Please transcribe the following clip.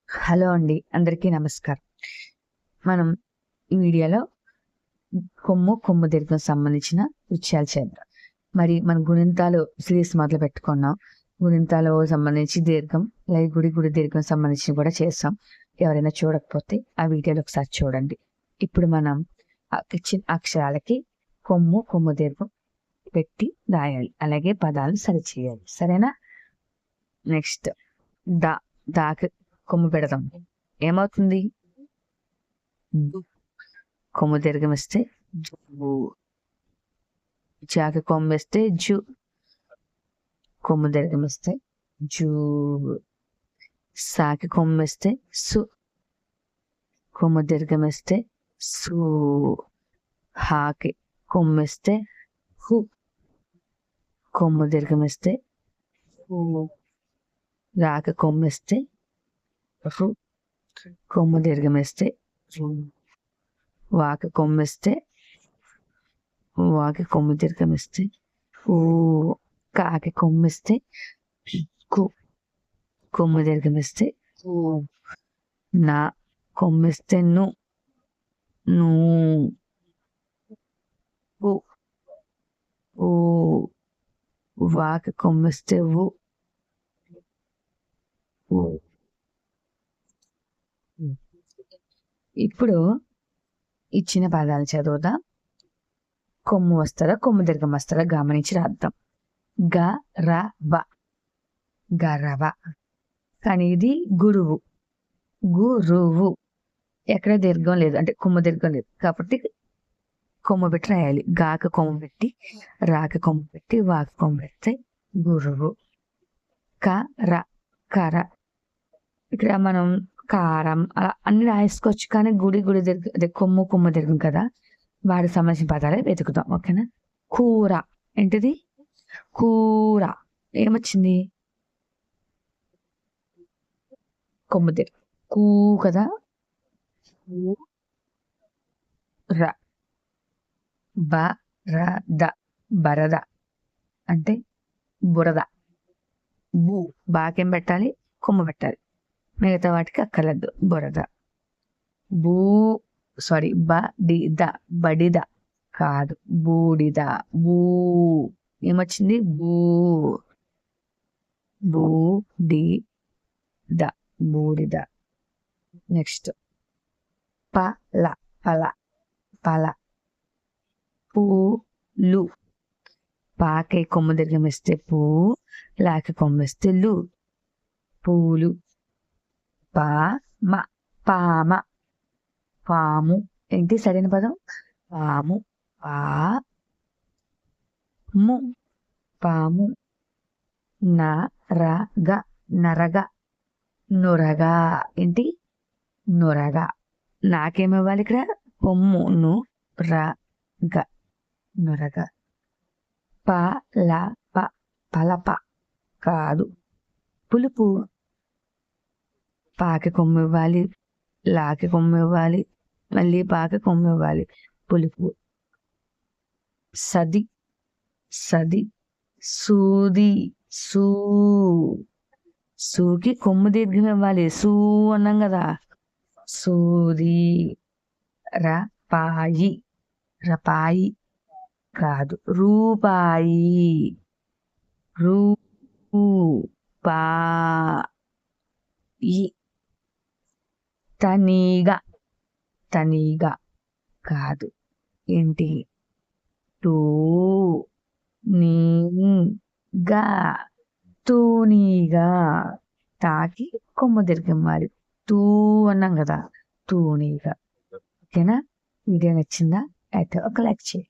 Hello అండి, అందరికీ నమస్కారం. మనం ఈ వీడియోలో కొమ్ము దీర్ఘం సంబంధించిన విషయాలు చేద్దాం. మరి మన గుణింతాలు సిరీస్ మొదలు పెట్టుకున్నాం. గుణింతాలు సంబంధించి దీర్ఘం, అలాగే గుడి దీర్ఘం సంబంధించి కూడా చేస్తాం. ఎవరైనా చూడకపోతే ఆ వీడియోలో ఒకసారి చూడండి. ఇప్పుడు మనం ఇచ్చిన అక్షరాలకి కొమ్ము దీర్ఘం పెట్టి రాయాలి, అలాగే పదాలు సరిచేయాలి. సరేనా? నెక్స్ట్ దాకి కొమ్ము పెడదాం. ఏమవుతుంది? కొమ్ము దీర్ఘం ఇస్తే జు, జాకి కొమ్ము వేస్తే జు, కొమ్ము దీర్ఘం ఇస్తే జూ, సాకి కొమ్ము వేస్తే సు, కొమ్ము దీర్ఘం ఇస్తే సు, హాకి కొమ్ము వేస్తే హు, కొమ్ము దీర్ఘం ఇస్తే హు, రాకి కొమ్ము వేస్తే రు, కొమ్ము దీర్ఘం ఇస్తే రు, వాకి కొమ్ము వేస్తే వాకి కొమ్ము దీర్ఘం ఇస్తే ఊ, కాకి కొమ్ము ఇస్తే కు, కొమ్ము దీర్ఘం ఇస్తే ఊ, నా కొమ్ము ఇస్తే ను, నూ, ఊ, ఊ, వాకి కొమ్ము ఇస్తే ఊ, ఊ. ఇప్పుడు ఇచ్చిన పదాలు చదువుదాం. కొమ్ము వస్తారా, కొమ్ము దీర్ఘం వస్తారా గమనించి రాద్దాం. గరవ, గరవ. కానీ ఇది గురువు, గురువు. ఎక్కడ దీర్ఘం లేదు, అంటే కొమ్ము దీర్ఘం లేదు కాబట్టి కొమ్ము పెట్టి రాయాలి. గాకి కొమ్ము పెట్టి, రాకి కొమ్ము పెట్టి, వాకి కొమ్ము పెడితే గురువు. కర, కర. ఇక్కడ మనం కారం అలా అన్ని రాసుకోవచ్చు, కానీ గుడి దీర్ఘం, అదే కొమ్ము దీర్ఘం కదా, వాడికి సంబంధించిన పదాలే వెతుకుతాం. ఓకేనా? కూర. ఏంటిది? కూర. ఏమొచ్చింది? కొమ్ము దీర్ఘం. కూ కదా, ర, బరద, బరద అంటే బురద. బు, బాకేం పెట్టాలి? కొమ్ము పెట్టాలి. మిగతా వాటికి అక్కర్లేదు. బురద. బూ, సారీ, బడిద, బడిద కాదు, బూడిద. బూ, ఏమొచ్చింది? బూ, బూడిద, బూడిద. నెక్స్ట్ పల, పల, పల. పూలు. పాకి కొమ్ము దీర్ఘం ఇస్తే పూ, లాకి కొమ్ము ఇస్తే లు, పూలు. పామ, పామ, పాము. ఏంటి సరైన పదం? పాము. పాము, పాము. నరగ, నరగ, నురగ. ఏంటి? నురగ. నాకేమివ్వాలి ఇక్కడ? కొమ్ము, ను, రగ, నురగ. పలప, పలప కాదు, పులుపు. పాకి కొమ్ము ఇవ్వాలి, లాకి కొమ్ము ఇవ్వాలి, మళ్ళీ పాకి కొమ్ము ఇవ్వాలి, పులుపు. సది, సది, సూది, సూ, సూకి కొమ్ము దీర్ఘం ఇవ్వాలి. సూ అన్నాం కదా, సూది. రపాయి, రపాయి కాదు, రూపాయి, రూపాయి. తనీగ, తనీగ కాదు, ఏంటి? టూ, నీగా, తూనీగా. తాకి కొమ్ము దీర్ఘం ఇవ్వాలి. తూ అన్నాం కదా, తూనీగా. ఓకేనా? వీడియో నచ్చిందా? అయితే ఒక లైక్ చేయి.